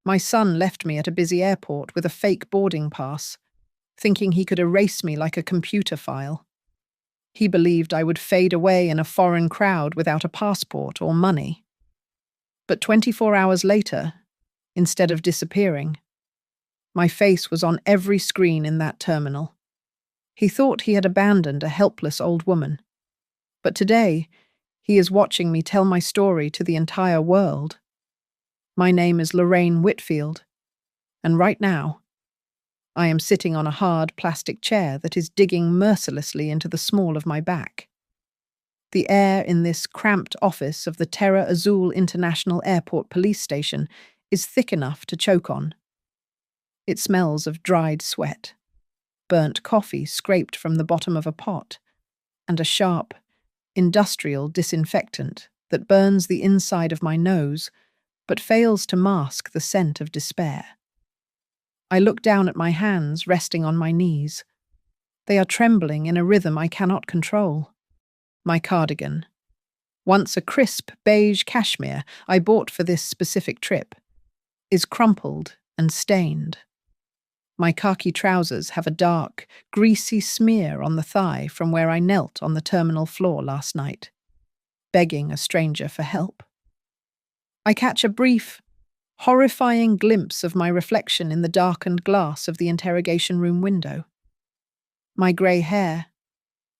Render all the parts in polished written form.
My son left me at a busy airport with a fake boarding pass, thinking he could erase me like a computer file. He believed I would fade away in a foreign crowd without a passport or money. But 24 hours later, instead of disappearing, my face was on every screen in that terminal. He thought he had abandoned a helpless old woman. But today, he is watching me tell my story to the entire world. My name is Lorraine Whitfield, and right now, I am sitting on a hard plastic chair that is digging mercilessly into the small of my back. The air in this cramped office of the Terra Azul International Airport Police Station is thick enough to choke on. It smells of dried sweat, burnt coffee scraped from the bottom of a pot, and a sharp, industrial disinfectant that burns the inside of my nose but fails to mask the scent of despair. I look down at my hands resting on my knees. They are trembling in a rhythm I cannot control. My cardigan, once a crisp beige cashmere I bought for this specific trip, is crumpled and stained. My khaki trousers have a dark, greasy smear on the thigh from where I knelt on the terminal floor last night, begging a stranger for help. I catch a brief, horrifying glimpse of my reflection in the darkened glass of the interrogation room window. My grey hair,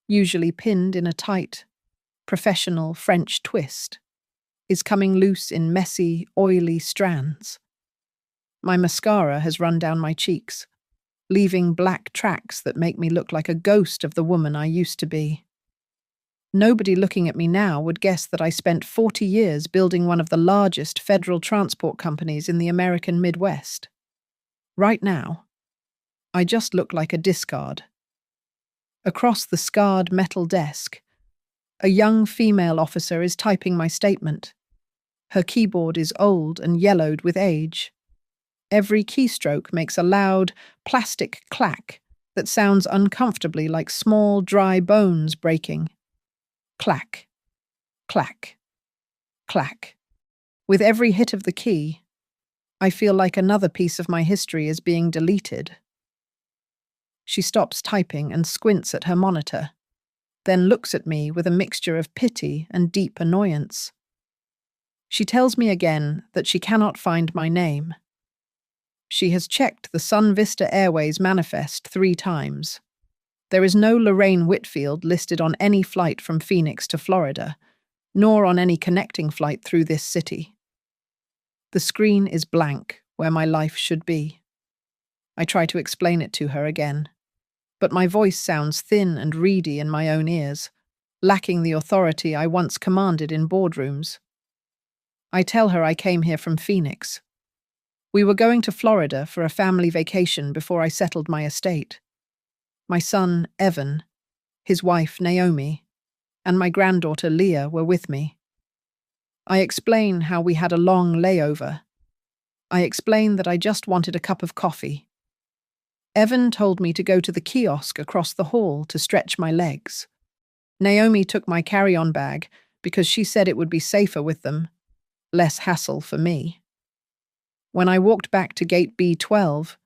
usually pinned in a tight, professional French twist, is coming loose in messy, oily strands. My mascara has run down my cheeks, leaving black tracks that make me look like a ghost of the woman I used to be. Nobody looking at me now would guess that I spent 40 years building one of the largest federal transport companies in the American Midwest. Right now, I just look like a discard. Across the scarred metal desk, a young female officer is typing my statement. Her keyboard is old and yellowed with age. Every keystroke makes a loud, plastic clack that sounds uncomfortably like small, dry bones breaking. Clack, clack, clack. With every hit of the key, I feel like another piece of my history is being deleted. She stops typing and squints at her monitor, then looks at me with a mixture of pity and deep annoyance. She tells me again that she cannot find my name. She has checked the Sun Vista Airways manifest 3 times. There is no Lorraine Whitfield listed on any flight from Phoenix to Florida, nor on any connecting flight through this city. The screen is blank where my life should be. I try to explain it to her again, but my voice sounds thin and reedy in my own ears, lacking the authority I once commanded in boardrooms. I tell her I came here from Phoenix. We were going to Florida for a family vacation before I settled my estate. My son, Evan, his wife, Naomi, and my granddaughter, Leah, were with me. I explain how we had a long layover. I explain that I just wanted a cup of coffee. Evan told me to go to the kiosk across the hall to stretch my legs. Naomi took my carry-on bag because she said it would be safer with them, less hassle for me. When I walked back to gate B12,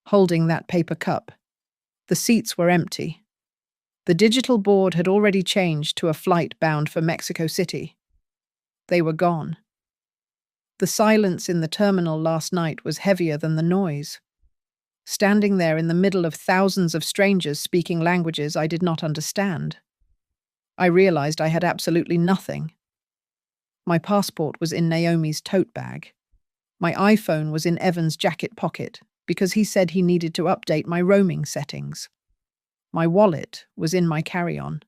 holding that paper cup, the seats were empty. The digital board had already changed to a flight bound for Mexico City. They were gone. The silence in the terminal last night was heavier than the noise. Standing there in the middle of thousands of strangers speaking languages I did not understand, I realized I had absolutely nothing. My passport was in Naomi's tote bag. My iPhone was in Evan's jacket pocket because he said he needed to update my roaming settings. My wallet was in my carry-on.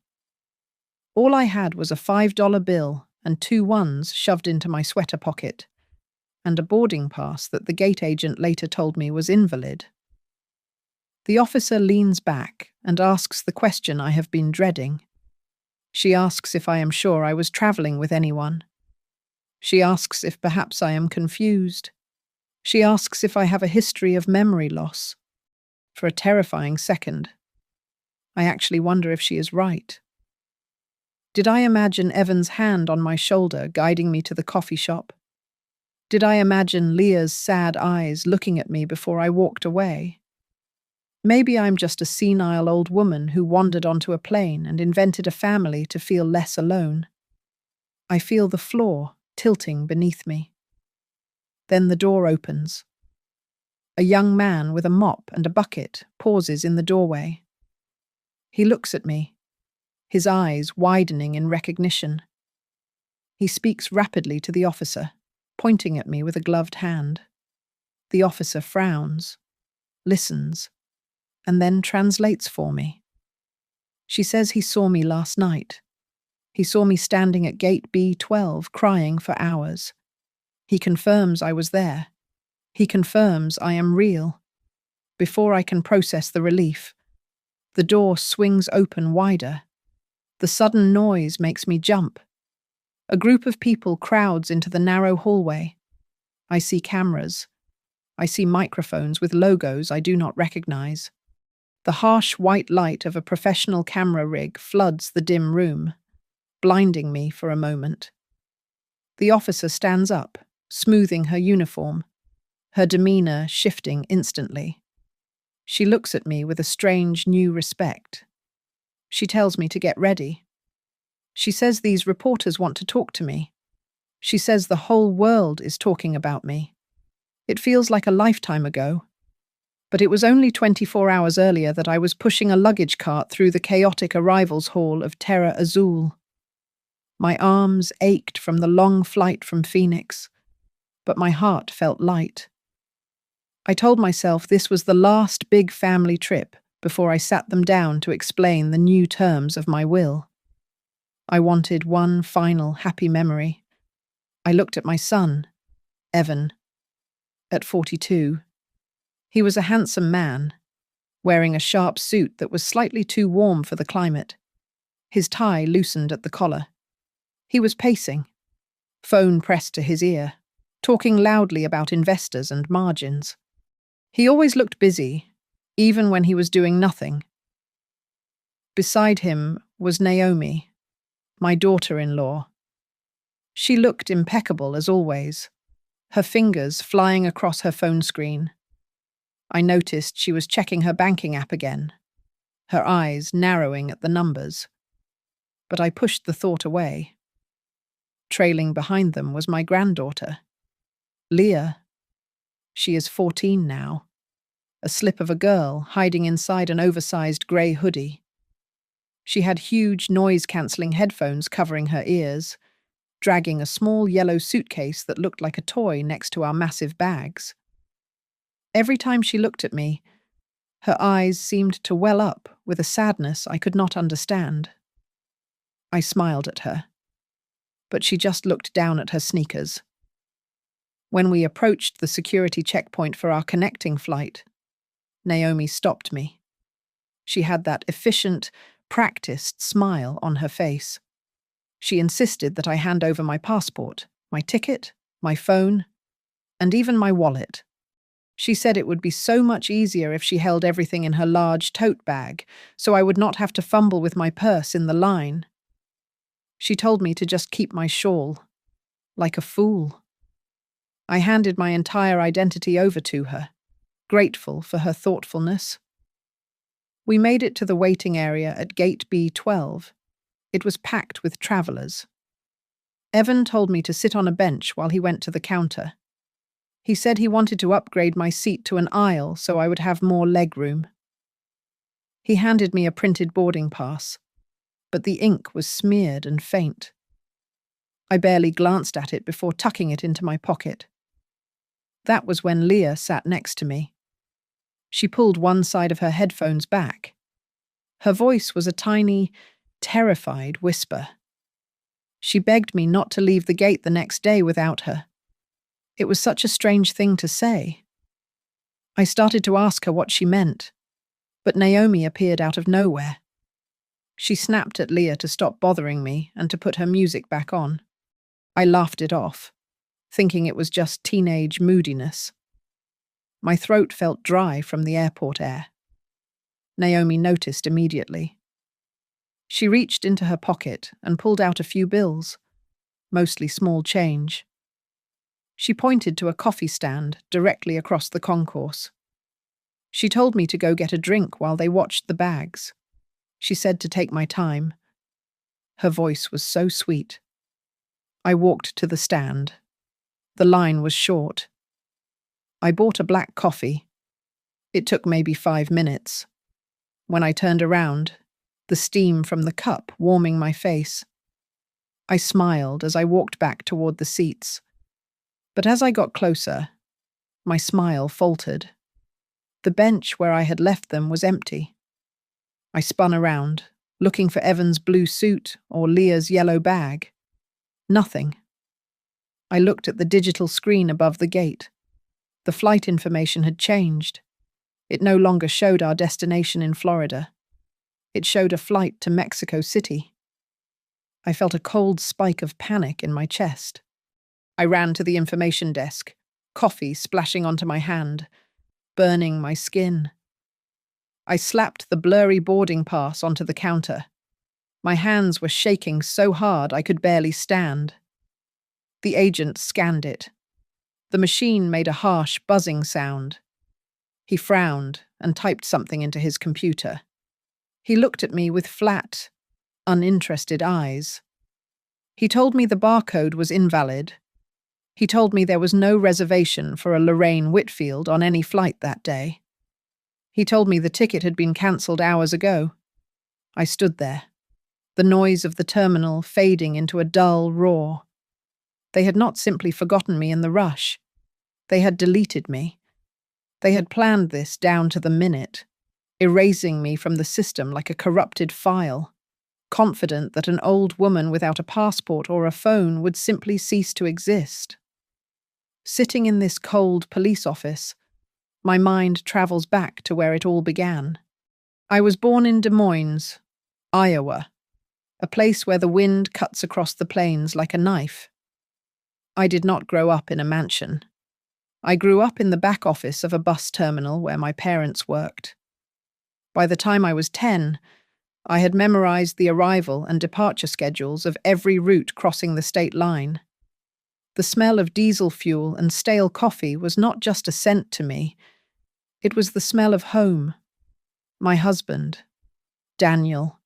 All I had was a $5 bill and 2 ones shoved into my sweater pocket, and a boarding pass that the gate agent later told me was invalid. The officer leans back and asks the question I have been dreading. She asks if I am sure I was traveling with anyone. She asks if perhaps I am confused. She asks if I have a history of memory loss. For a terrifying second, I actually wonder if she is right. Did I imagine Evan's hand on my shoulder guiding me to the coffee shop? Did I imagine Leah's sad eyes looking at me before I walked away? Maybe I'm just a senile old woman who wandered onto a plane and invented a family to feel less alone. I feel the floor tilting beneath me. Then the door opens. A young man with a mop and a bucket pauses in the doorway. He looks at me, his eyes widening in recognition. He speaks rapidly to the officer, pointing at me with a gloved hand. The officer frowns, listens, and then translates for me. She says he saw me last night. He saw me standing at gate B12 crying for hours. He confirms I was there. He confirms I am real. Before I can process the relief, the door swings open wider. The sudden noise makes me jump. A group of people crowds into the narrow hallway. I see cameras. I see microphones with logos I do not recognize. The harsh white light of a professional camera rig floods the dim room, blinding me for a moment. The officer stands up, smoothing her uniform, her demeanor shifting instantly. She looks at me with a strange new respect. She tells me to get ready. She says these reporters want to talk to me. She says the whole world is talking about me. It feels like a lifetime ago. But it was only 24 hours earlier that I was pushing a luggage cart through the chaotic arrivals hall of Terra Azul. My arms ached from the long flight from Phoenix, but my heart felt light. I told myself this was the last big family trip before I sat them down to explain the new terms of my will. I wanted one final happy memory. I looked at my son, Evan, at 42. He was a handsome man, wearing a sharp suit that was slightly too warm for the climate. His tie loosened at the collar. He was pacing, phone pressed to his ear, talking loudly about investors and margins. He always looked busy, even when he was doing nothing. Beside him was Naomi, my daughter-in-law. She looked impeccable as always, her fingers flying across her phone screen. I noticed she was checking her banking app again, her eyes narrowing at the numbers. But I pushed the thought away. Trailing behind them was my granddaughter, Leah. She is 14 now, a slip of a girl hiding inside an oversized grey hoodie. She had huge noise-cancelling headphones covering her ears, dragging a small yellow suitcase that looked like a toy next to our massive bags. Every time she looked at me, her eyes seemed to well up with a sadness I could not understand. I smiled at her, but she just looked down at her sneakers. When we approached the security checkpoint for our connecting flight, Naomi stopped me. She had that efficient, practiced smile on her face. She insisted that I hand over my passport, my ticket, my phone, and even my wallet. She said it would be so much easier if she held everything in her large tote bag, so I would not have to fumble with my purse in the line. She told me to just keep my shawl, like a fool. I handed my entire identity over to her, grateful for her thoughtfulness. We made it to the waiting area at gate B12. It was packed with travellers. Evan told me to sit on a bench while he went to the counter. He said he wanted to upgrade my seat to an aisle so I would have more leg room. He handed me a printed boarding pass, but the ink was smeared and faint. I barely glanced at it before tucking it into my pocket. That was when Leah sat next to me. She pulled one side of her headphones back. Her voice was a tiny, terrified whisper. She begged me not to leave the gate the next day without her. It was such a strange thing to say. I started to ask her what she meant, but Naomi appeared out of nowhere. She snapped at Leah to stop bothering me and to put her music back on. I laughed it off, thinking it was just teenage moodiness. My throat felt dry from the airport air. Naomi noticed immediately. She reached into her pocket and pulled out a few bills, mostly small change. She pointed to a coffee stand directly across the concourse. She told me to go get a drink while they watched the bags. She said to take my time. Her voice was so sweet. I walked to the stand. The line was short. I bought a black coffee. It took maybe 5 minutes. When I turned around, the steam from the cup warming my face. I smiled as I walked back toward the seats. But as I got closer, my smile faltered. The bench where I had left them was empty. I spun around, looking for Evan's blue suit or Leah's yellow bag. Nothing. I looked at the digital screen above the gate. The flight information had changed. It no longer showed our destination in Florida. It showed a flight to Mexico City. I felt a cold spike of panic in my chest. I ran to the information desk, coffee splashing onto my hand, burning my skin. I slapped the blurry boarding pass onto the counter. My hands were shaking so hard I could barely stand. The agent scanned it. The machine made a harsh, buzzing sound. He frowned and typed something into his computer. He looked at me with flat, uninterested eyes. He told me the barcode was invalid. He told me there was no reservation for a Lorraine Whitfield on any flight that day. He told me the ticket had been cancelled hours ago. I stood there, the noise of the terminal fading into a dull roar. They had not simply forgotten me in the rush. They had deleted me. They had planned this down to the minute, erasing me from the system like a corrupted file, confident that an old woman without a passport or a phone would simply cease to exist. Sitting in this cold police office, my mind travels back to where it all began. I was born in Des Moines, Iowa, a place where the wind cuts across the plains like a knife. I did not grow up in a mansion. I grew up in the back office of a bus terminal where my parents worked. By the time I was 10, I had memorized the arrival and departure schedules of every route crossing the state line. The smell of diesel fuel and stale coffee was not just a scent to me. It was the smell of home, my husband, Daniel.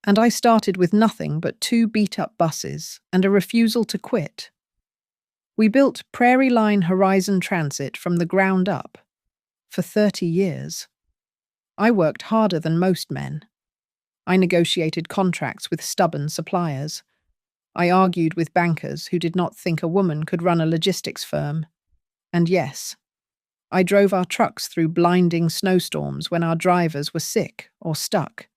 And I started with nothing but 2 beat-up buses and a refusal to quit. We built Prairie Line Horizon Transit from the ground up for 30 years. I worked harder than most men. I negotiated contracts with stubborn suppliers. I argued with bankers who did not think a woman could run a logistics firm. And yes, I drove our trucks through blinding snowstorms when our drivers were sick or stuck.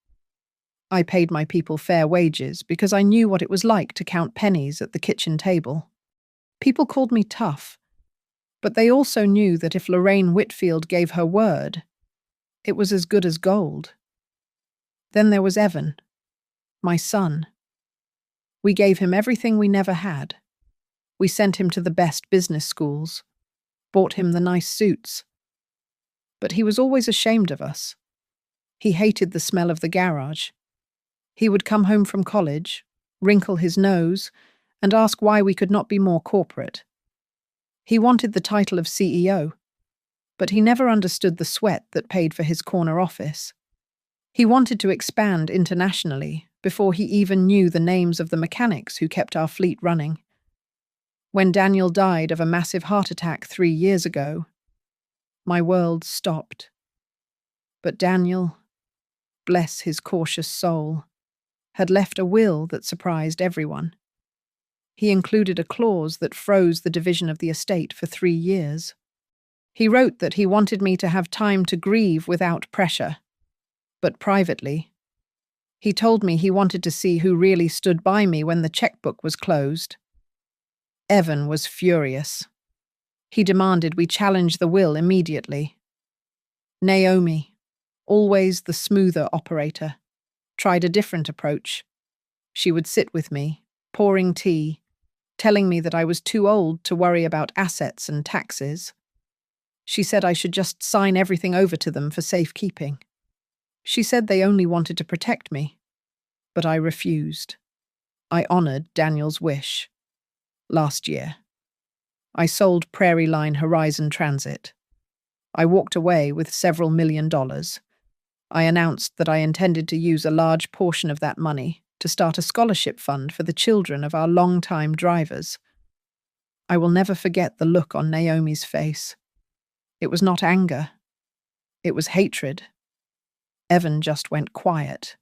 I paid my people fair wages because I knew what it was like to count pennies at the kitchen table. People called me tough, but they also knew that if Lorraine Whitfield gave her word, it was as good as gold. Then there was Evan, my son. We gave him everything we never had. We sent him to the best business schools, bought him the nice suits. But he was always ashamed of us. He hated the smell of the garage. He would come home from college, wrinkle his nose, and ask why we could not be more corporate. He wanted the title of CEO, but he never understood the sweat that paid for his corner office. He wanted to expand internationally before he even knew the names of the mechanics who kept our fleet running. When Daniel died of a massive heart attack 3 years ago, my world stopped. But Daniel, bless his cautious soul, had left a will that surprised everyone. He included a clause that froze the division of the estate for 3 years. He wrote that he wanted me to have time to grieve without pressure. But privately, he told me he wanted to see who really stood by me when the checkbook was closed. Evan was furious. He demanded we challenge the will immediately. Naomi, always the smoother operator, tried a different approach. She would sit with me, pouring tea, telling me that I was too old to worry about assets and taxes. She said I should just sign everything over to them for safekeeping. She said they only wanted to protect me, but I refused. I honored Daniel's wish. Last year. I sold Prairie Line Horizon Transit. I walked away with several $1 million. I announced that I intended to use a large portion of that money to start a scholarship fund for the children of our long-time drivers. I will never forget the look on Naomi's face. It was not anger. It was hatred. Evan just went quiet.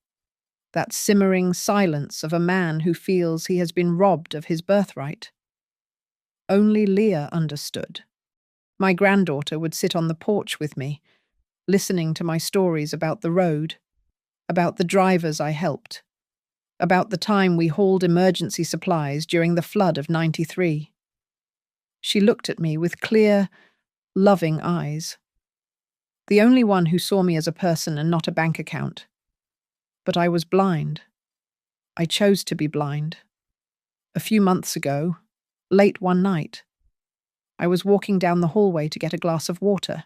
That simmering silence of a man who feels he has been robbed of his birthright. Only Leah understood. My granddaughter would sit on the porch with me, listening to my stories about the road, about the drivers I helped, about the time we hauled emergency supplies during the flood of '93. She looked at me with clear, loving eyes. The only one who saw me as a person and not a bank account. But I was blind. I chose to be blind. A few months ago, late one night, I was walking down the hallway to get a glass of water.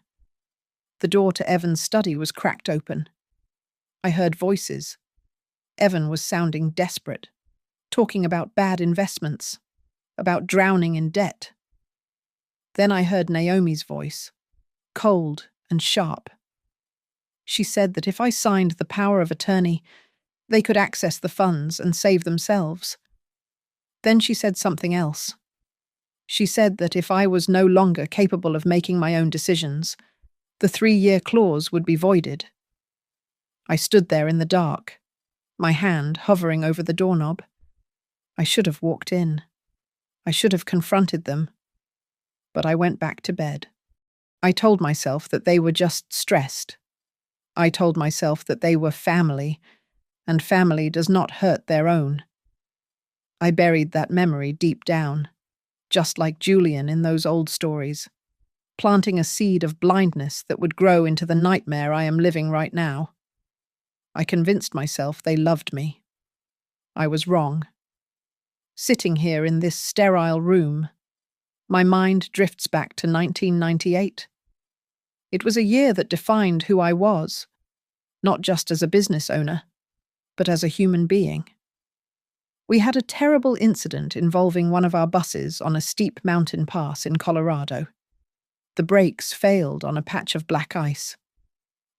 The door to Evan's study was cracked open. I heard voices. Evan was sounding desperate, talking about bad investments, about drowning in debt. Then I heard Naomi's voice, cold and sharp. She said that if I signed the power of attorney, they could access the funds and save themselves. Then she said something else. She said that if I was no longer capable of making my own decisions, the 3-year clause would be voided. I stood there in the dark, my hand hovering over the doorknob. I should have walked in. I should have confronted them. But I went back to bed. I told myself that they were just stressed. I told myself that they were family, and family does not hurt their own. I buried that memory deep down, just like Julian in those old stories, planting a seed of blindness that would grow into the nightmare I am living right now. I convinced myself they loved me. I was wrong. Sitting here in this sterile room, my mind drifts back to 1998. It was a year that defined who I was, not just as a business owner, but as a human being. We had a terrible incident involving one of our buses on a steep mountain pass in Colorado. The brakes failed on a patch of black ice.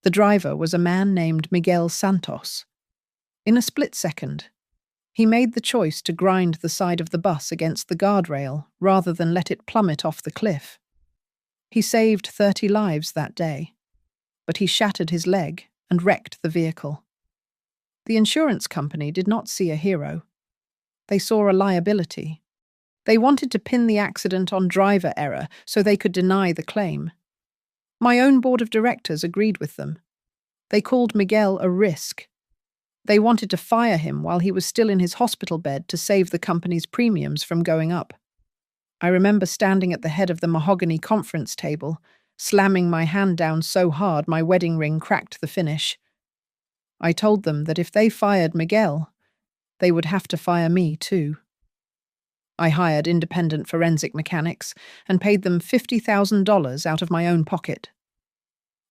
The driver was a man named Miguel Santos. In a split second, he made the choice to grind the side of the bus against the guardrail rather than let it plummet off the cliff. He saved 30 lives that day, but he shattered his leg and wrecked the vehicle. The insurance company did not see a hero. They saw a liability. They wanted to pin the accident on driver error so they could deny the claim. My own board of directors agreed with them. They called Miguel a risk. They wanted to fire him while he was still in his hospital bed to save the company's premiums from going up. I remember standing at the head of the mahogany conference table, slamming my hand down so hard my wedding ring cracked the finish. I told them that if they fired Miguel, they would have to fire me too. I hired independent forensic mechanics and paid them $50,000 out of my own pocket.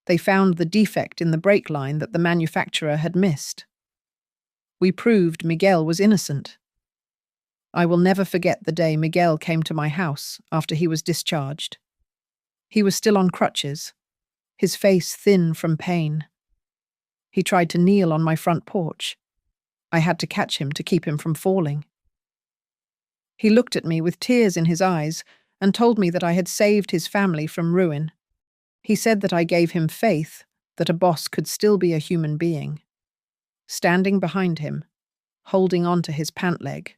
They found the defect in the brake line that the manufacturer had missed. We proved Miguel was innocent. I will never forget the day Miguel came to my house after he was discharged. He was still on crutches, his face thin from pain. He tried to kneel on my front porch. I had to catch him to keep him from falling. He looked at me with tears in his eyes and told me that I had saved his family from ruin. He said that I gave him faith that a boss could still be a human being. Standing behind him, holding on to his pant leg,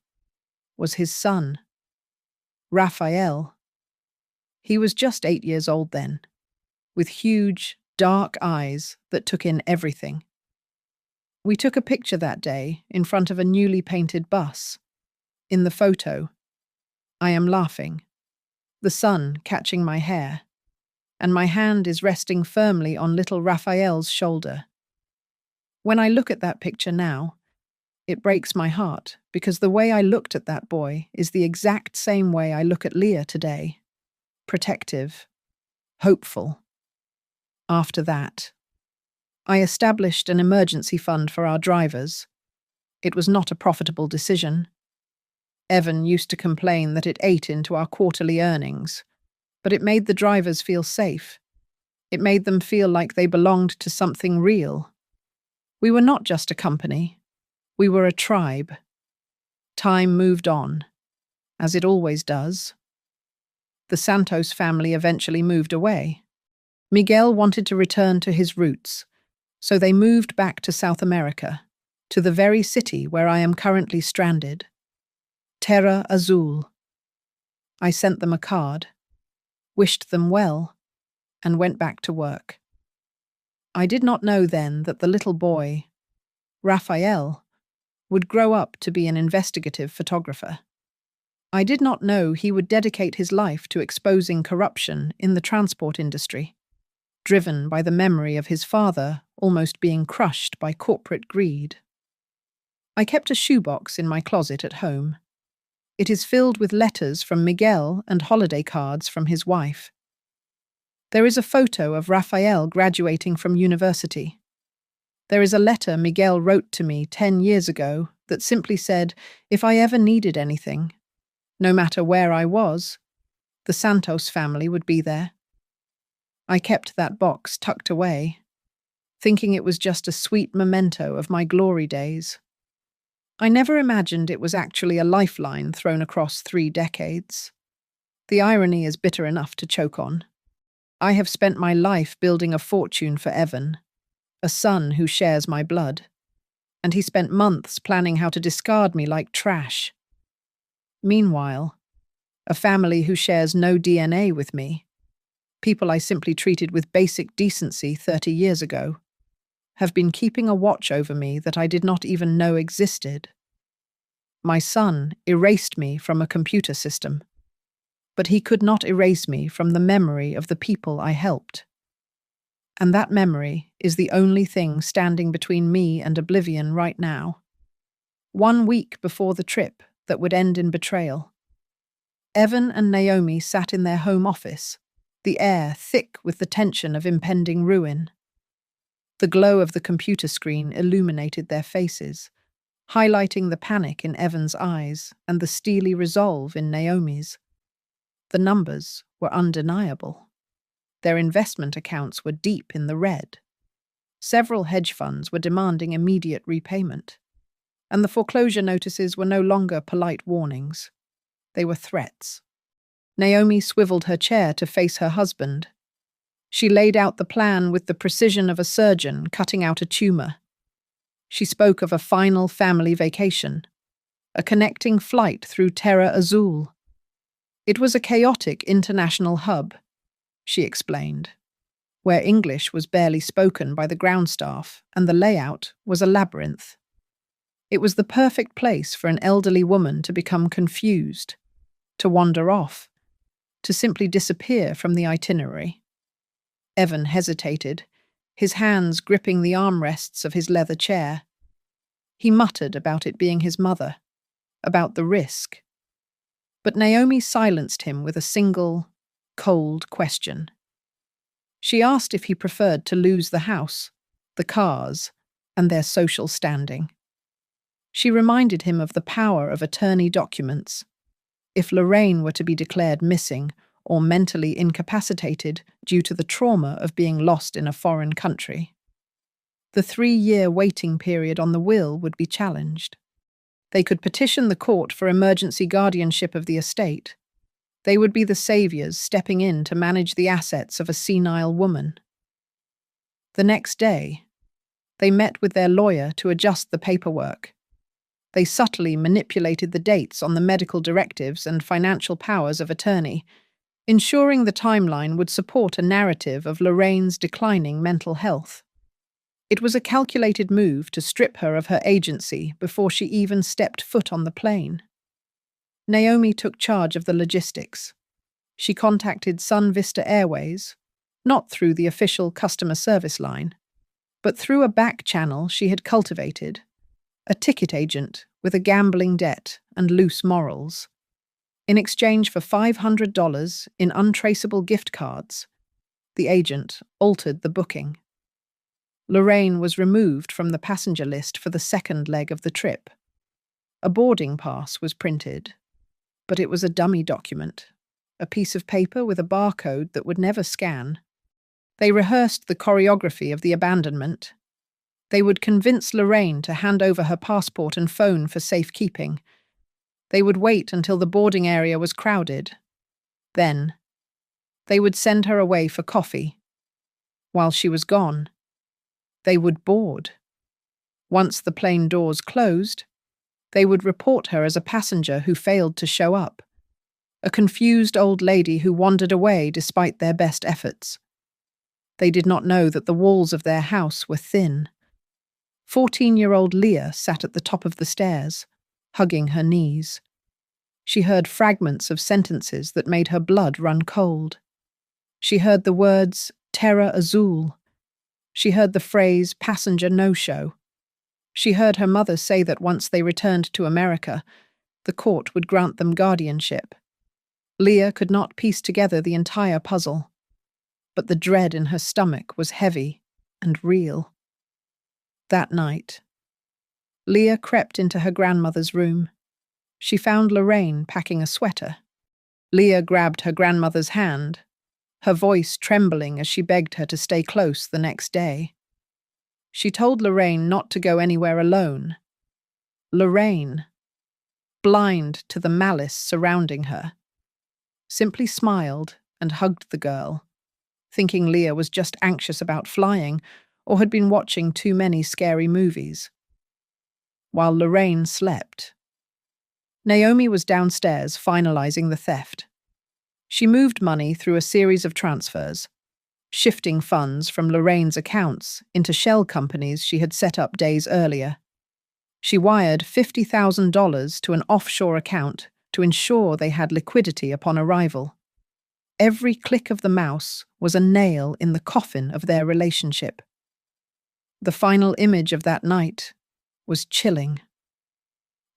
was his son, Raphael. He was just 8 years old then, with huge, dark eyes that took in everything. We took a picture that day in front of a newly painted bus. In the photo, I am laughing, the sun catching my hair, and my hand is resting firmly on little Raphael's shoulder. When I look at that picture now, it breaks my heart because the way I looked at that boy is the exact same way I look at Leah today. Protective, hopeful. After that, I established an emergency fund for our drivers. It was not a profitable decision. Evan used to complain that it ate into our quarterly earnings. but it made the drivers feel safe. It made them feel like they belonged to something real. We were not just a company. We were a tribe. Time moved on, as it always does. The Santos family eventually moved away. Miguel wanted to return to his roots, so they moved back to South America, to the very city where I am currently stranded. Terra Azul. I sent them a card, wished them well, and went back to work. I did not know then that the little boy, Rafael, would grow up to be an investigative photographer. I did not know he would dedicate his life to exposing corruption in the transport industry, driven by the memory of his father almost being crushed by corporate greed. I kept a shoebox in my closet at home. It is filled with letters from Miguel and holiday cards from his wife. There is a photo of Rafael graduating from university. There is a letter Miguel wrote to me 10 years ago that simply said, if I ever needed anything, no matter where I was, the Santos family would be there. I kept that box tucked away, thinking it was just a sweet memento of my glory days. I never imagined it was actually a lifeline thrown across 3 decades. The irony is bitter enough to choke on. I have spent my life building a fortune for Evan, a son who shares my blood, and he spent months planning how to discard me like trash. Meanwhile, a family who shares no DNA with me, people I simply treated with basic decency 30 years ago, have been keeping a watch over me that I did not even know existed. My son erased me from a computer system, but he could not erase me from the memory of the people I helped. And that memory is the only thing standing between me and oblivion right now. 1 week before the trip that would end in betrayal, Evan and Naomi sat in their home office, the air thick with the tension of impending ruin. The glow of the computer screen illuminated their faces, highlighting the panic in Evan's eyes and the steely resolve in Naomi's. The numbers were undeniable. Their investment accounts were deep in the red. Several hedge funds were demanding immediate repayment, and the foreclosure notices were no longer polite warnings. They were threats. Naomi swiveled her chair to face her husband. She laid out the plan with the precision of a surgeon cutting out a tumor. She spoke of a final family vacation, a connecting flight through Terra Azul. It was a chaotic international hub, she explained, where English was barely spoken by the ground staff and the layout was a labyrinth. It was the perfect place for an elderly woman to become confused, to wander off, to simply disappear from the itinerary. Evan hesitated, his hands gripping the armrests of his leather chair. He muttered about it being his mother, about the risk. But Naomi silenced him with a single, cold question. She asked if he preferred to lose the house, the cars, and their social standing. She reminded him of the power of attorney documents. If Lorraine were to be declared missing or mentally incapacitated due to the trauma of being lost in a foreign country, the 3-year waiting period on the will would be challenged. They could petition the court for emergency guardianship of the estate. They would be the saviors stepping in to manage the assets of a senile woman. The next day, they met with their lawyer to adjust the paperwork. They subtly manipulated the dates on the medical directives and financial powers of attorney, ensuring the timeline would support a narrative of Lorraine's declining mental health. It was a calculated move to strip her of her agency before she even stepped foot on the plane. Naomi took charge of the logistics. She contacted Sun Vista Airways, not through the official customer service line, but through a back channel she had cultivated, a ticket agent with a gambling debt and loose morals. In exchange for $500 in untraceable gift cards, the agent altered the booking. Lorraine was removed from the passenger list for the second leg of the trip. A boarding pass was printed, but it was a dummy document, a piece of paper with a barcode that would never scan. They rehearsed the choreography of the abandonment. They would convince Lorraine to hand over her passport and phone for safekeeping. They would wait until the boarding area was crowded. Then, they would send her away for coffee. While she was gone, they would board. Once the plane doors closed, they would report her as a passenger who failed to show up, a confused old lady who wandered away despite their best efforts. They did not know that the walls of their house were thin. 14-year-old Leah sat at the top of the stairs, hugging her knees. She heard fragments of sentences that made her blood run cold. She heard the words Terra Azul. She heard the phrase passenger no-show. She heard her mother say that once they returned to America, the court would grant them guardianship. Leah could not piece together the entire puzzle, but the dread in her stomach was heavy and real. That night, Leah crept into her grandmother's room. She found Lorraine packing a sweater. Leah grabbed her grandmother's hand, her voice trembling as she begged her to stay close the next day. She told Lorraine not to go anywhere alone. Lorraine, blind to the malice surrounding her, simply smiled and hugged the girl, thinking Leah was just anxious about flying or had been watching too many scary movies. While Lorraine slept, Naomi was downstairs finalizing the theft. She moved money through a series of transfers, shifting funds from Lorraine's accounts into shell companies she had set up days earlier. She wired $50,000 to an offshore account to ensure they had liquidity upon arrival. Every click of the mouse was a nail in the coffin of their relationship. The final image of that night was chilling.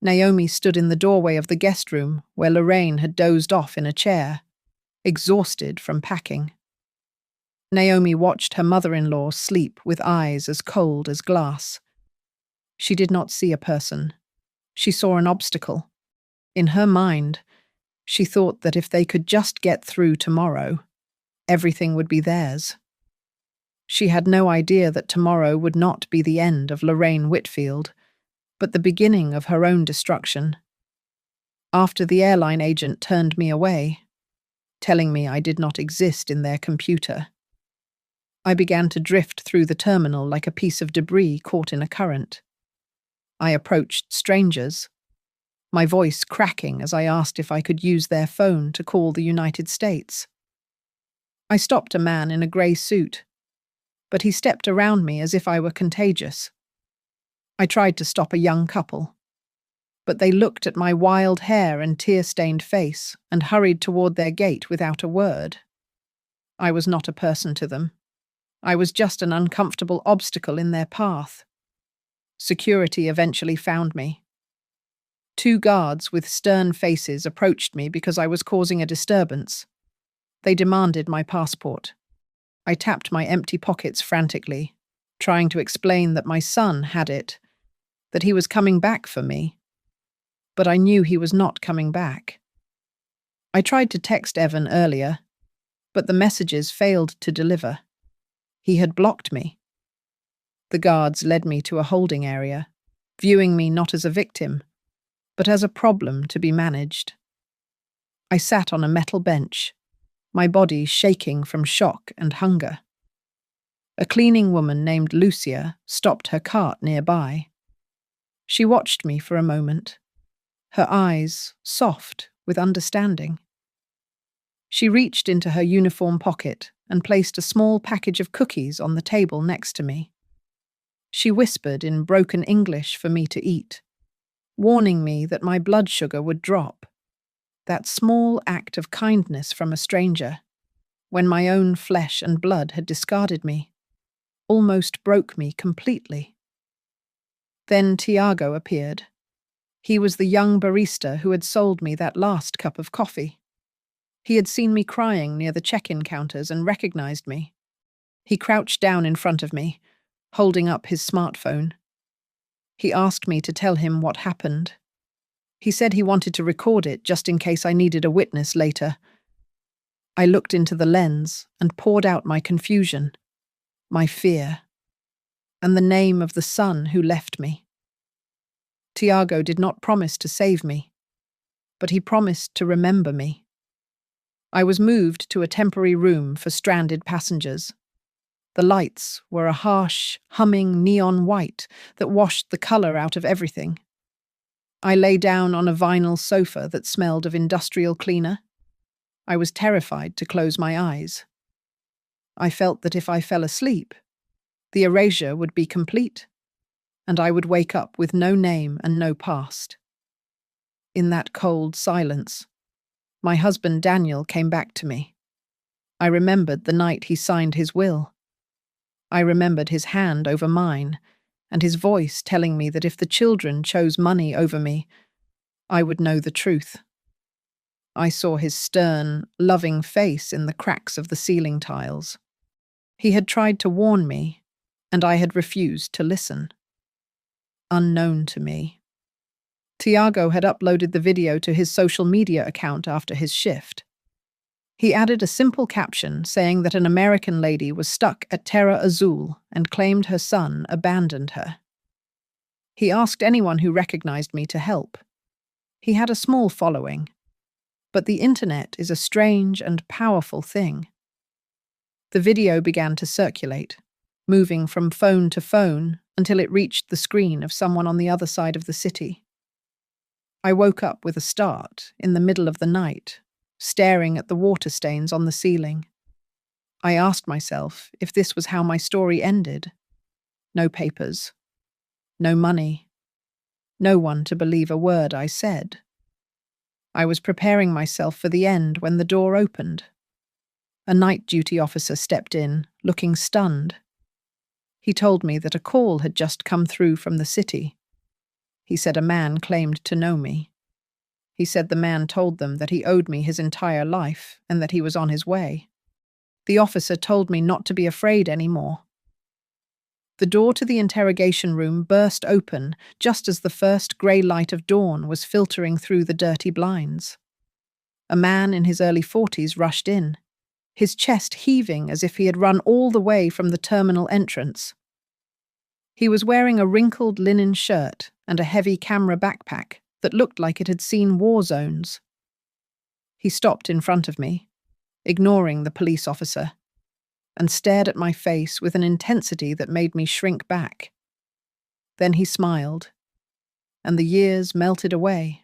Naomi stood in the doorway of the guest room where Lorraine had dozed off in a chair, exhausted from packing. Naomi watched her mother-in-law sleep with eyes as cold as glass. She did not see a person. She saw an obstacle. In her mind, she thought that if they could just get through tomorrow, everything would be theirs. She had no idea that tomorrow would not be the end of Lorraine Whitfield, but the beginning of her own destruction. After the airline agent turned me away, telling me I did not exist in their computer, I began to drift through the terminal like a piece of debris caught in a current. I approached strangers, my voice cracking as I asked if I could use their phone to call the United States. I stopped a man in a grey suit, but he stepped around me as if I were contagious. I tried to stop a young couple, but they looked at my wild hair and tear-stained face and hurried toward their gate without a word. I was not a person to them. I was just an uncomfortable obstacle in their path. Security eventually found me. 2 guards with stern faces approached me because I was causing a disturbance. They demanded my passport. I tapped my empty pockets frantically, trying to explain that my son had it, that he was coming back for me. But I knew he was not coming back. I tried to text Evan earlier, but the messages failed to deliver. He had blocked me. The guards led me to a holding area, viewing me not as a victim, but as a problem to be managed. I sat on a metal bench, my body shaking from shock and hunger. A cleaning woman named Lucia stopped her cart nearby. She watched me for a moment, her eyes soft with understanding. She reached into her uniform pocket and placed a small package of cookies on the table next to me. She whispered in broken English for me to eat, warning me that my blood sugar would drop. That small act of kindness from a stranger, when my own flesh and blood had discarded me, almost broke me completely. Then Tiago appeared. He was the young barista who had sold me that last cup of coffee. He had seen me crying near the check-in counters and recognized me. He crouched down in front of me, holding up his smartphone. He asked me to tell him what happened. He said he wanted to record it just in case I needed a witness later, I looked into the lens and poured out my confusion, my fear, and the name of the son who left me. Tiago did not promise to save me, but he promised to remember me. I was moved to a temporary room for stranded passengers. The lights were a harsh, humming neon white that washed the color out of everything. I lay down on a vinyl sofa that smelled of industrial cleaner. I was terrified to close my eyes. I felt that if I fell asleep, the erasure would be complete, and I would wake up with no name and no past. In that cold silence, my husband Daniel came back to me. I remembered the night he signed his will. I remembered his hand over mine, and his voice telling me that if the children chose money over me, I would know the truth. I saw his stern, loving face in the cracks of the ceiling tiles. He had tried to warn me, and I had refused to listen. Unknown to me. Tiago had uploaded the video to his social media account after his shift. He added a simple caption saying that an American lady was stuck at Terra Azul and claimed her son abandoned her. He asked anyone who recognized me to help. He had a small following, but the internet is a strange and powerful thing. The video began to circulate, moving from phone to phone until it reached the screen of someone on the other side of the city. I woke up with a start in the middle of the night, staring at the water stains on the ceiling. I asked myself if this was how my story ended. No papers, no money, no one to believe a word I said. I was preparing myself for the end when the door opened. A night duty officer stepped in, looking stunned. He told me that a call had just come through from the city. He said a man claimed to know me. He said the man told them that he owed me his entire life and that he was on his way. The officer told me not to be afraid anymore. The door to the interrogation room burst open just as the first grey light of dawn was filtering through the dirty blinds. A man in his early 40s rushed in, his chest heaving as if he had run all the way from the terminal entrance. He was wearing a wrinkled linen shirt and a heavy camera backpack that looked like it had seen war zones. He stopped in front of me, ignoring the police officer, and stared at my face with an intensity that made me shrink back. Then he smiled, and the years melted away.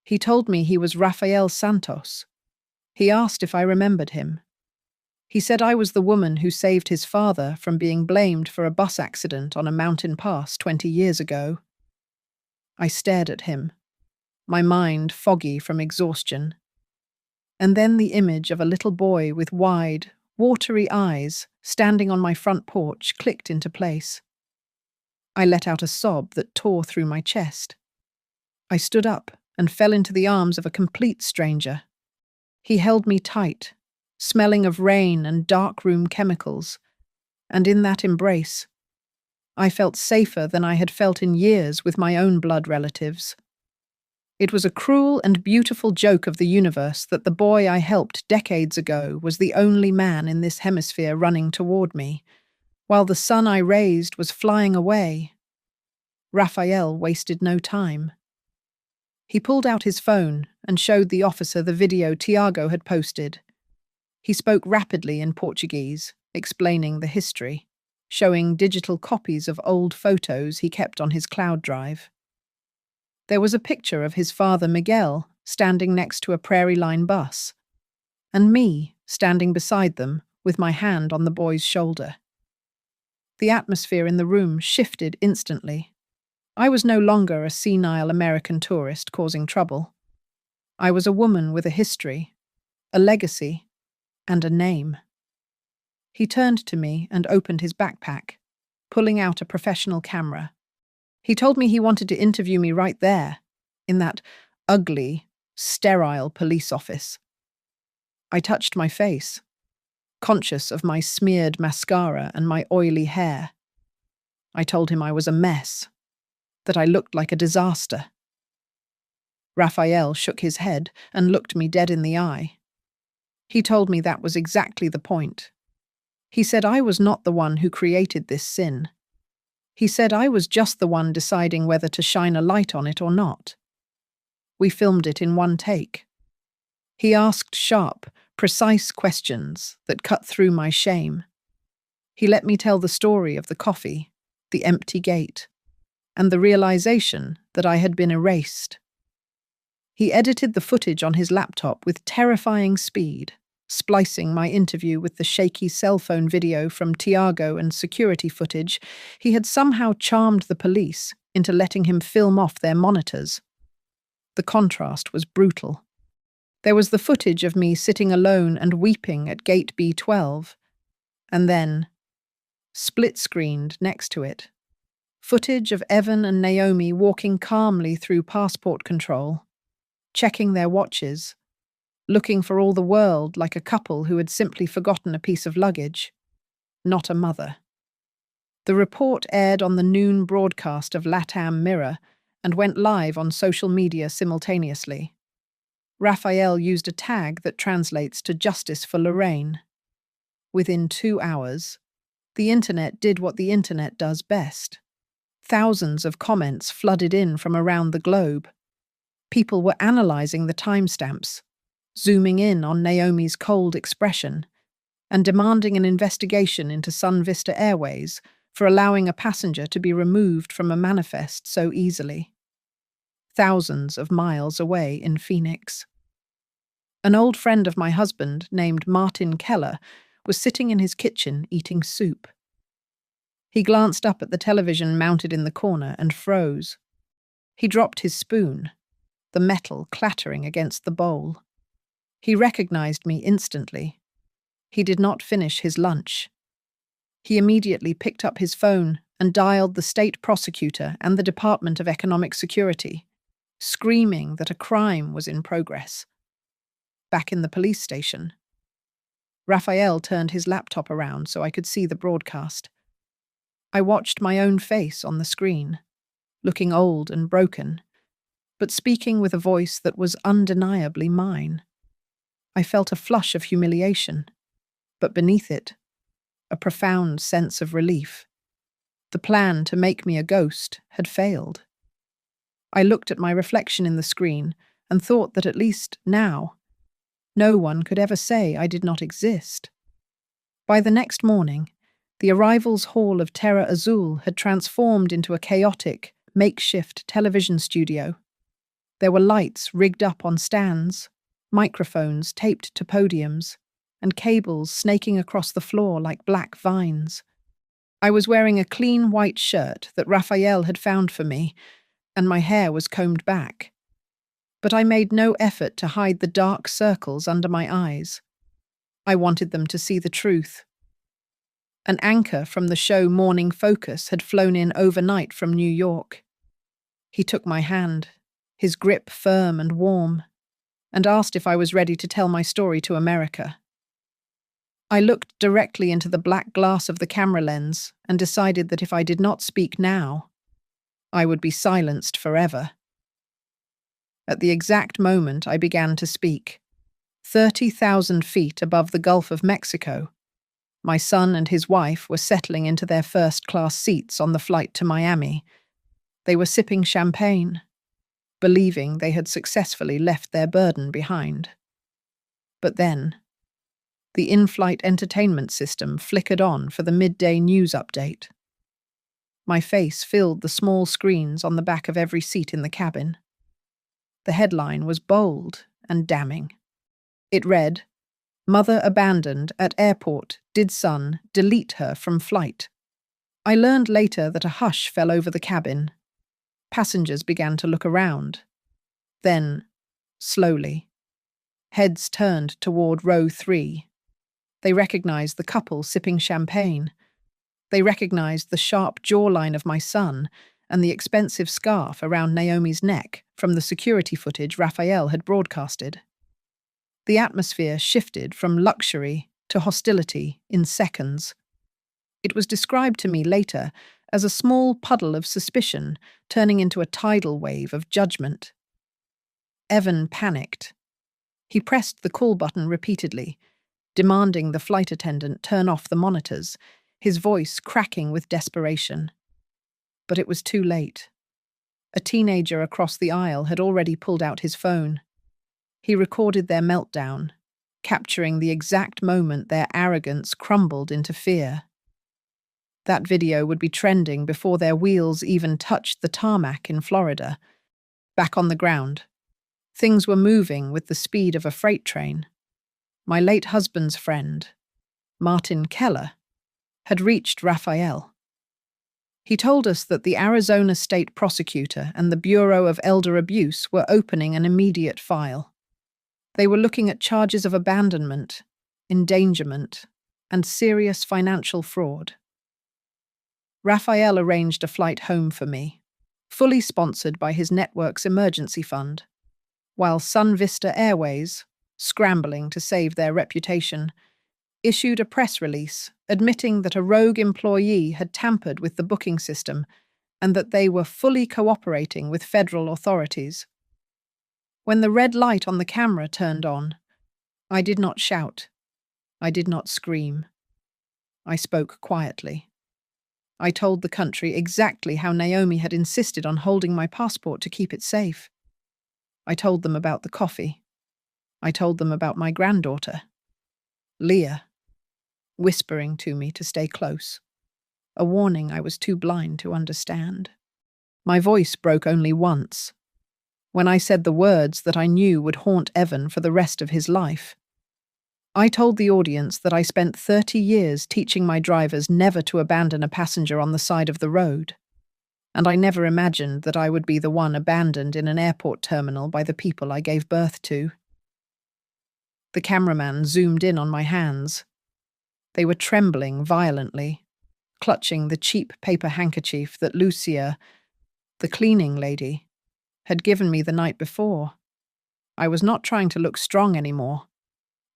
He told me he was Rafael Santos. He asked if I remembered him. He said I was the woman who saved his father from being blamed for a bus accident on a mountain pass 20 years ago. I stared at him, my mind foggy from exhaustion. And then the image of a little boy with wide, watery eyes standing on my front porch clicked into place. I let out a sob that tore through my chest. I stood up and fell into the arms of a complete stranger. He held me tight, smelling of rain and darkroom chemicals, and in that embrace, I felt safer than I had felt in years with my own blood relatives. It was a cruel and beautiful joke of the universe that the boy I helped decades ago was the only man in this hemisphere running toward me, while the son I raised was flying away. Raphael wasted no time. He pulled out his phone and showed the officer the video Tiago had posted. He spoke rapidly in Portuguese, explaining the history, showing digital copies of old photos he kept on his cloud drive. There was a picture of his father Miguel standing next to a Prairie Line bus, and me standing beside them with my hand on the boy's shoulder. The atmosphere in the room shifted instantly. I was no longer a senile American tourist causing trouble. I was a woman with a history, a legacy, and a name. He turned to me and opened his backpack, pulling out a professional camera. He told me he wanted to interview me right there, in that ugly, sterile police office. I touched my face, conscious of my smeared mascara and my oily hair. I told him I was a mess, that I looked like a disaster. Raphael shook his head and looked me dead in the eye. He told me that was exactly the point. He said I was not the one who created this sin. He said I was just the one deciding whether to shine a light on it or not. We filmed it in one take. He asked sharp, precise questions that cut through my shame. He let me tell the story of the coffee, the empty gate, and the realization that I had been erased. He edited the footage on his laptop with terrifying speed, splicing my interview with the shaky cell phone video from Tiago and security footage. He had somehow charmed the police into letting him film off their monitors. The contrast was brutal. There was the footage of me sitting alone and weeping at gate B12, and then, split-screened next to it, footage of Evan and Naomi walking calmly through passport control, checking their watches, looking for all the world like a couple who had simply forgotten a piece of luggage, not a mother. The report aired on the noon broadcast of LATAM Mirror and went live on social media simultaneously. Raphael used a tag that translates to Justice for Lorraine. Within 2 hours, the internet did what the internet does best. Thousands of comments flooded in from around the globe. People were analyzing the timestamps, zooming in on Naomi's cold expression, and demanding an investigation into Sun Vista Airways for allowing a passenger to be removed from a manifest so easily. Thousands of miles away in Phoenix. An old friend of my husband, named Martin Keller, was sitting in his kitchen eating soup. He glanced up at the television mounted in the corner and froze. He dropped his spoon, the metal clattering against the bowl. He recognized me instantly. He did not finish his lunch. He immediately picked up his phone and dialed the state prosecutor and the Department of Economic Security, screaming that a crime was in progress. Back in the police station, Raphael turned his laptop around so I could see the broadcast. I watched my own face on the screen, looking old and broken, but speaking with a voice that was undeniably mine. I felt a flush of humiliation, but beneath it, a profound sense of relief. The plan to make me a ghost had failed. I looked at my reflection in the screen and thought that at least now, no one could ever say I did not exist. By the next morning, the arrivals hall of Terra Azul had transformed into a chaotic, makeshift television studio. There were lights rigged up on stands, microphones taped to podiums, and cables snaking across the floor like black vines. I was wearing a clean white shirt that Raphael had found for me, and my hair was combed back. But I made no effort to hide the dark circles under my eyes. I wanted them to see the truth. An anchor from the show Morning Focus had flown in overnight from New York. He took my hand, his grip firm and warm, and asked if I was ready to tell my story to America. I looked directly into the black glass of the camera lens and decided that if I did not speak now, I would be silenced forever. At the exact moment I began to speak, 30,000 feet above the Gulf of Mexico, my son and his wife were settling into their first-class seats on the flight to Miami. They were sipping champagne, believing they had successfully left their burden behind. But then, the in-flight entertainment system flickered on for the midday news update. My face filled the small screens on the back of every seat in the cabin. The headline was bold and damning. It read, "Mother abandoned at airport, did son delete her from flight." I learned later that a hush fell over the cabin. Passengers began to look around. Then, slowly, heads turned toward row 3. They recognized the couple sipping champagne. They recognized the sharp jawline of my son and the expensive scarf around Naomi's neck from the security footage Raphael had broadcasted. The atmosphere shifted from luxury to hostility in seconds. It was described to me later as a small puddle of suspicion turning into a tidal wave of judgment. Evan panicked. He pressed the call button repeatedly, demanding the flight attendant turn off the monitors, his voice cracking with desperation. But it was too late. A teenager across the aisle had already pulled out his phone. He recorded their meltdown, capturing the exact moment their arrogance crumbled into fear. That video would be trending before their wheels even touched the tarmac in Florida. Back on the ground, things were moving with the speed of a freight train. My late husband's friend, Martin Keller, had reached Raphael. He told us that the Arizona State Prosecutor and the Bureau of Elder Abuse were opening an immediate file. They were looking at charges of abandonment, endangerment, and serious financial fraud. Raphael arranged a flight home for me, fully sponsored by his network's emergency fund, while Sun Vista Airways, scrambling to save their reputation, issued a press release admitting that a rogue employee had tampered with the booking system and that they were fully cooperating with federal authorities. When the red light on the camera turned on, I did not shout. I did not scream. I spoke quietly. I told the country exactly how Naomi had insisted on holding my passport to keep it safe. I told them about the coffee. I told them about my granddaughter, Leah, whispering to me to stay close, a warning I was too blind to understand. My voice broke only once, when I said the words that I knew would haunt Evan for the rest of his life. I told the audience that I spent 30 years teaching my drivers never to abandon a passenger on the side of the road, and I never imagined that I would be the one abandoned in an airport terminal by the people I gave birth to. The cameraman zoomed in on my hands. They were trembling violently, clutching the cheap paper handkerchief that Lucia, the cleaning lady, had given me the night before. I was not trying to look strong anymore.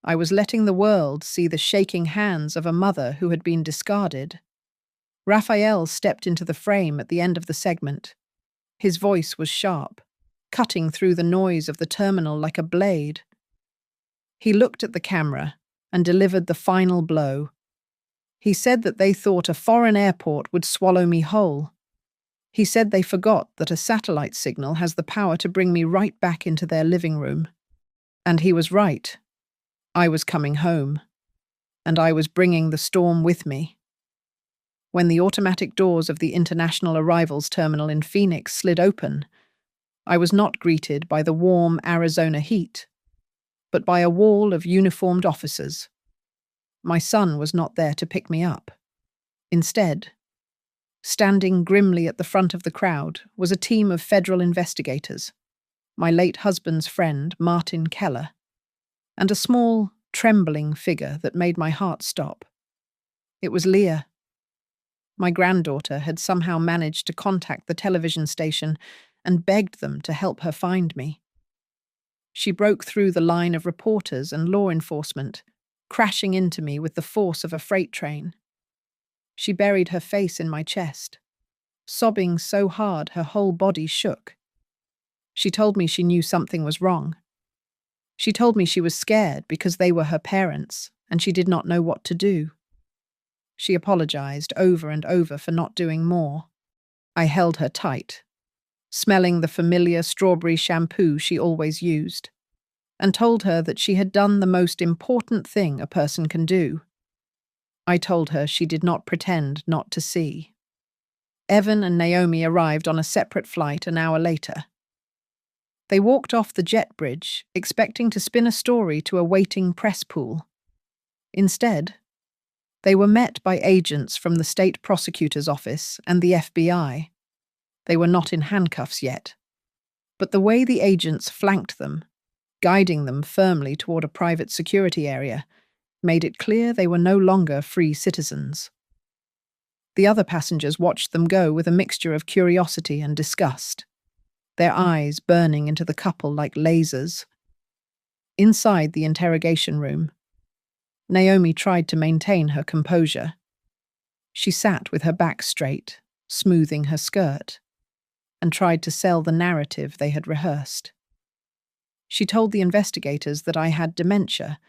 I was letting the world see the shaking hands of a mother who had been discarded. Raphael stepped into the frame at the end of the segment. His voice was sharp, cutting through the noise of the terminal like a blade. He looked at the camera and delivered the final blow. He said that they thought a foreign airport would swallow me whole. He said they forgot that a satellite signal has the power to bring me right back into their living room. And he was right. I was coming home, and I was bringing the storm with me. When the automatic doors of the International Arrivals Terminal in Phoenix slid open, I was not greeted by the warm Arizona heat, but by a wall of uniformed officers. My son was not there to pick me up. Instead, standing grimly at the front of the crowd was a team of federal investigators, my late husband's friend, Martin Keller, and a small, trembling figure that made my heart stop. It was Leah. My granddaughter had somehow managed to contact the television station and begged them to help her find me. She broke through the line of reporters and law enforcement, crashing into me with the force of a freight train. She buried her face in my chest, sobbing so hard her whole body shook. She told me she knew something was wrong. She told me she was scared because they were her parents and she did not know what to do. She apologized over and over for not doing more. I held her tight, smelling the familiar strawberry shampoo she always used, and told her that she had done the most important thing a person can do. I told her she did not pretend not to see. Evan and Naomi arrived on a separate flight an hour later. They walked off the jet bridge, expecting to spin a story to a waiting press pool. Instead, they were met by agents from the state prosecutor's office and the FBI. They were not in handcuffs yet, but the way the agents flanked them, guiding them firmly toward a private security area, made it clear they were no longer free citizens. The other passengers watched them go with a mixture of curiosity and disgust, their eyes burning into the couple like lasers. Inside the interrogation room, Naomi tried to maintain her composure. She sat with her back straight, smoothing her skirt, and tried to sell the narrative they had rehearsed. She told the investigators that I had dementia.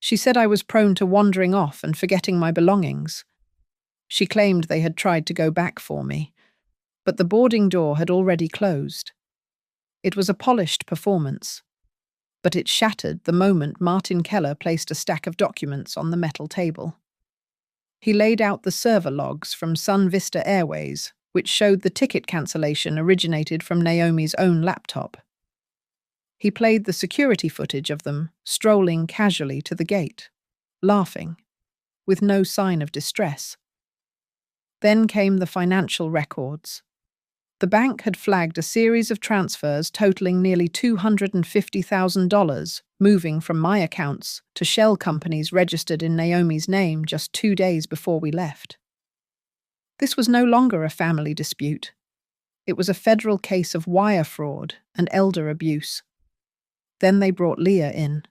She said I was prone to wandering off and forgetting my belongings. She claimed they had tried to go back for me, but the boarding door had already closed. It was a polished performance, but it shattered the moment Martin Keller placed a stack of documents on the metal table. He laid out the server logs from Sun Vista Airways, which showed the ticket cancellation originated from Naomi's own laptop. He played the security footage of them strolling casually to the gate, laughing, with no sign of distress. Then came the financial records. The bank had flagged a series of transfers totaling nearly $250,000, moving from my accounts to shell companies registered in Naomi's name just 2 days before we left. This was no longer a family dispute. It was a federal case of wire fraud and elder abuse. Then they brought Leah in.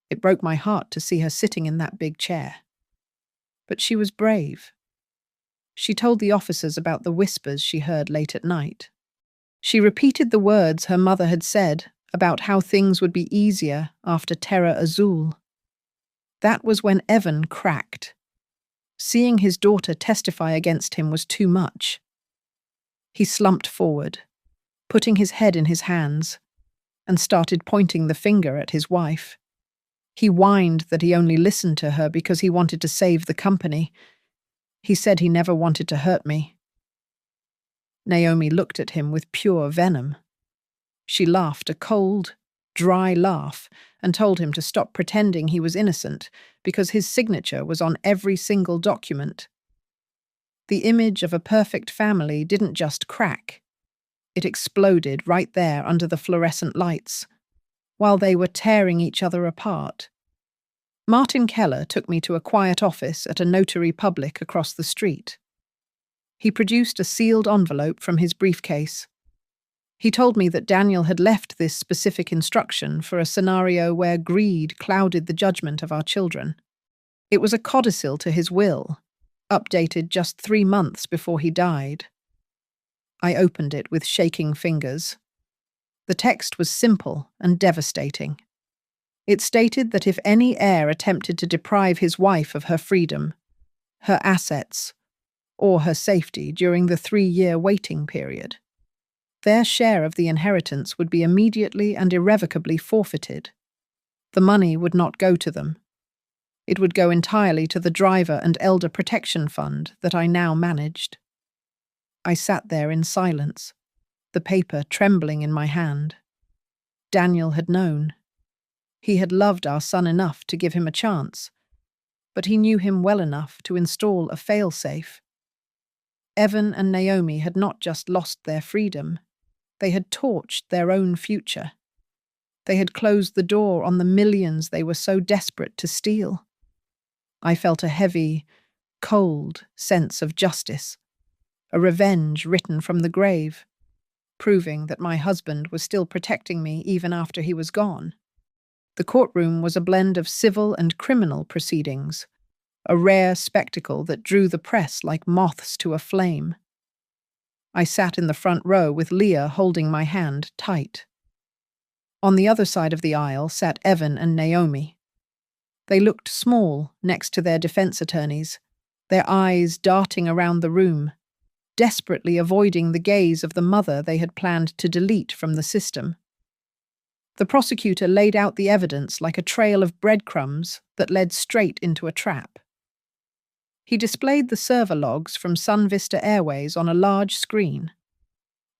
It broke my heart to see her sitting in that big chair. But she was brave. She told the officers about the whispers she heard late at night. She repeated the words her mother had said about how things would be easier after Terra Azul. That was when Evan cracked. Seeing his daughter testify against him was too much. He slumped forward, putting his head in his hands, and started pointing the finger at his wife. He whined that he only listened to her because he wanted to save the company. He said he never wanted to hurt me. Naomi looked at him with pure venom. She laughed a cold, dry laugh and told him to stop pretending he was innocent because his signature was on every single document. The image of a perfect family didn't just crack. It exploded right there under the fluorescent lights, while they were tearing each other apart. Martin Keller took me to a quiet office at a notary public across the street. He produced a sealed envelope from his briefcase. He told me that Daniel had left this specific instruction for a scenario where greed clouded the judgment of our children. It was a codicil to his will, updated just 3 months before he died. I opened it with shaking fingers. The text was simple and devastating. It stated that if any heir attempted to deprive his wife of her freedom, her assets, or her safety during the 3-year waiting period, their share of the inheritance would be immediately and irrevocably forfeited. The money would not go to them. It would go entirely to the Driver and Elder Protection Fund that I now managed. I sat there in silence, the paper trembling in my hand. Daniel had known. He had loved our son enough to give him a chance, but he knew him well enough to install a failsafe. Evan and Naomi had not just lost their freedom, they had torched their own future. They had closed the door on the millions they were so desperate to steal. I felt a heavy, cold sense of justice, a revenge written from the grave, proving that my husband was still protecting me even after he was gone. The courtroom was a blend of civil and criminal proceedings, a rare spectacle that drew the press like moths to a flame. I sat in the front row with Leah holding my hand tight. On the other side of the aisle sat Evan and Naomi. They looked small next to their defense attorneys, their eyes darting around the room, desperately avoiding the gaze of the mother they had planned to delete from the system. The prosecutor laid out the evidence like a trail of breadcrumbs that led straight into a trap. He displayed the server logs from Sun Vista Airways on a large screen.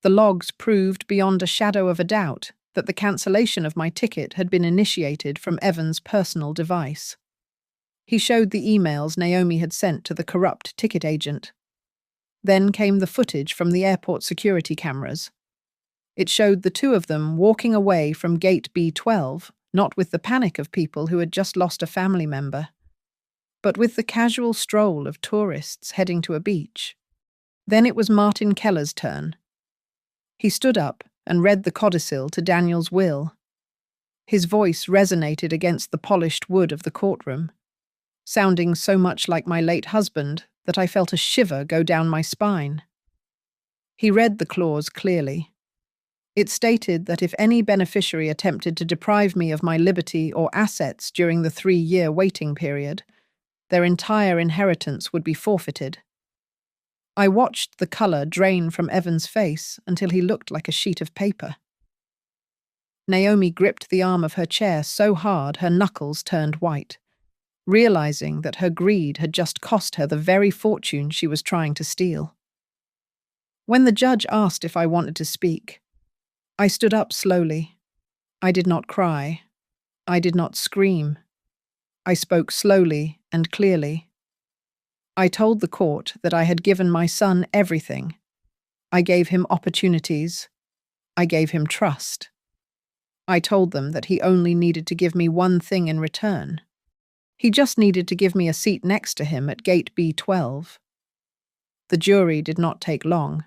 The logs proved beyond a shadow of a doubt that the cancellation of my ticket had been initiated from Evan's personal device. He showed the emails Naomi had sent to the corrupt ticket agent. Then came the footage from the airport security cameras. It showed the two of them walking away from gate B12, not with the panic of people who had just lost a family member, but with the casual stroll of tourists heading to a beach. Then it was Martin Keller's turn. He stood up and read the codicil to Daniel's will. His voice resonated against the polished wood of the courtroom, sounding so much like my late husband that I felt a shiver go down my spine. He read the clause clearly. It stated that if any beneficiary attempted to deprive me of my liberty or assets during the 3-year waiting period, their entire inheritance would be forfeited. I watched the colour drain from Evan's face until he looked like a sheet of paper. Naomi gripped the arm of her chair so hard her knuckles turned white, realizing that her greed had just cost her the very fortune she was trying to steal. When the judge asked if I wanted to speak, I stood up slowly. I did not cry. I did not scream. I spoke slowly and clearly. I told the court that I had given my son everything. I gave him opportunities. I gave him trust. I told them that he only needed to give me one thing in return. He just needed to give me a seat next to him at gate B12. The jury did not take long.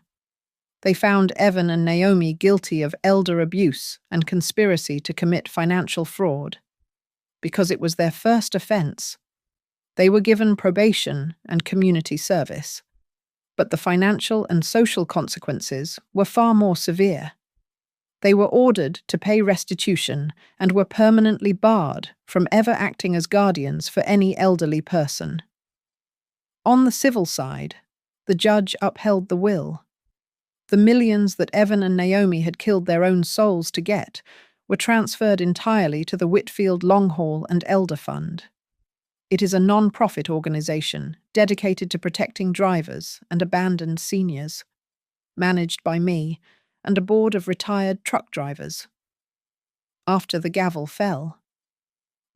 They found Evan and Naomi guilty of elder abuse and conspiracy to commit financial fraud. Because it was their first offense, they were given probation and community service. But the financial and social consequences were far more severe. They were ordered to pay restitution and were permanently barred from ever acting as guardians for any elderly person. On the civil side, the judge upheld the will. The millions that Evan and Naomi had killed their own souls to get were transferred entirely to the Whitfield Long Haul and Elder Fund. It is a non-profit organization dedicated to protecting drivers and abandoned seniors, managed by me and a board of retired truck drivers. After the gavel fell,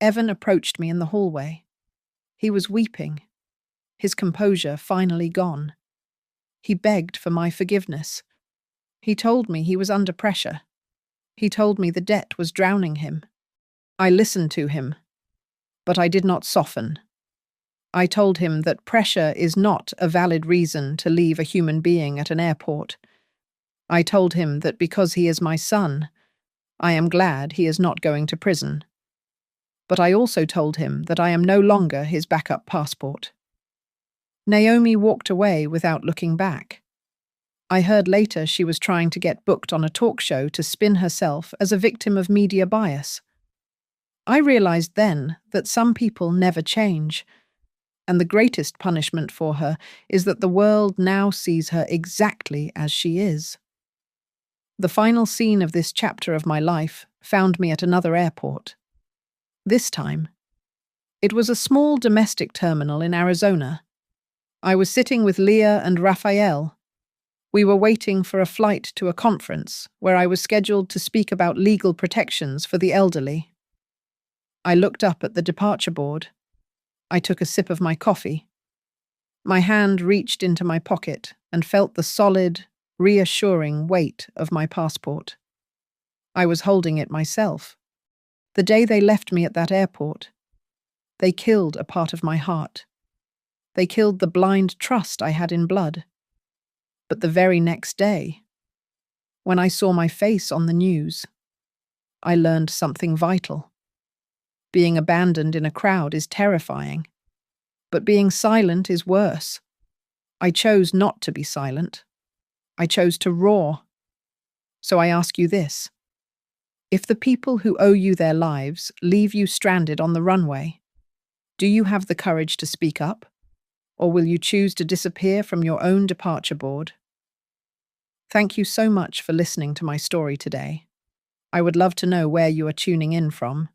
Evan approached me in the hallway. He was weeping, his composure finally gone. He begged for my forgiveness. He told me he was under pressure. He told me the debt was drowning him. I listened to him, but I did not soften. I told him that pressure is not a valid reason to leave a human being at an airport. I told him that because he is my son, I am glad he is not going to prison. But I also told him that I am no longer his backup passport. Naomi walked away without looking back. I heard later she was trying to get booked on a talk show to spin herself as a victim of media bias. I realized then that some people never change, and the greatest punishment for her is that the world now sees her exactly as she is. The final scene of this chapter of my life found me at another airport. This time, it was a small domestic terminal in Arizona. I was sitting with Leah and Raphael. We were waiting for a flight to a conference where I was scheduled to speak about legal protections for the elderly. I looked up at the departure board. I took a sip of my coffee. My hand reached into my pocket and felt the solid, reassuring weight of my passport. I was holding it myself. The day they left me at that airport, they killed a part of my heart. They killed the blind trust I had in blood. But the very next day, when I saw my face on the news, I learned something vital. Being abandoned in a crowd is terrifying, but being silent is worse. I chose not to be silent. I chose to roar. So I ask you this. If the people who owe you their lives leave you stranded on the runway, do you have the courage to speak up? Or will you choose to disappear from your own departure board? Thank you so much for listening to my story today. I would love to know where you are tuning in from.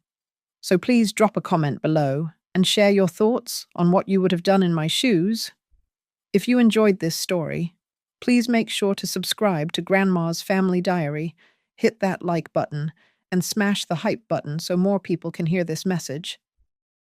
So please drop a comment below and share your thoughts on what you would have done in my shoes. If you enjoyed this story, please make sure to subscribe to Grandma's Family Diary, hit that like button, and smash the hype button so more people can hear this message.